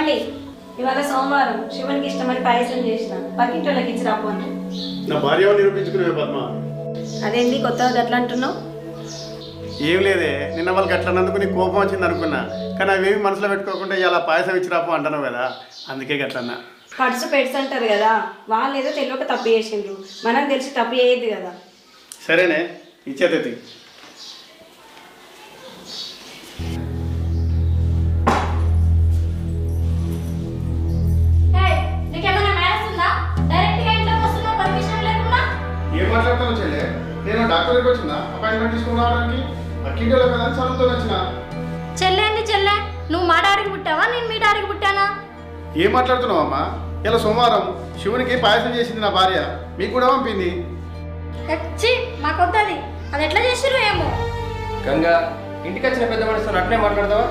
ఏమండి, ఇవాళ సోమవారం శివునికి ఇష్టమని పాయసం చేసిన పక్కింటోళ్ళకి ఇచ్చి రాపోండి. నా భార్య నిరూపించుకునే పద్మ. అదేంటి కొత్తగా అట్లా అంటున్నావు? ఏం లేదే, నిన్న వాళ్ళకి అట్లా అన్నందుకు నీకు కోపం వచ్చింది అనుకున్నా, కానీ అవేమి మనసులో పెట్టుకోకుండా ఇలా పాయసం ఇచ్చి రాపో అంటున్నావు కదా, అందుకే గట్లన్నా. పడుసు పెట్స్ అంటారు కదా, వాళ్ళు ఏదో తెలియక తప్పు చేసిండ్రు, మనం తెలిసి తప్పు చేయద్దు కదా. సరేనే, ఇచ్చేది. ఏం మాట్లాడతాను చెల్లె? నేను డాక్టర్ దగ్గరికి వచ్చిన అపాయింట్మెంట్ తీసుకుని రావడానికి అక్కింటిలో కదా చదువుతో వచ్చిన. చెల్లె అండి చెల్లె, నువ్వు మా డాడీకి పుట్టావా నేను మీ డాడీకి పుట్టానా? ఏం మాట్లాడుతున్నావు అమ్మా? ఇలా సోమవారం శివునికి పాయసం చేసింది నా భార్య, మీకు కూడా పంపింది. వచ్చి మాకొద్దది, అది ఎట్లా చేసిర్రు ఏమో. గంగా, ఇంటికి వచ్చిన పెద్ద మనిషితో అట్లే మాట్లాడతావా?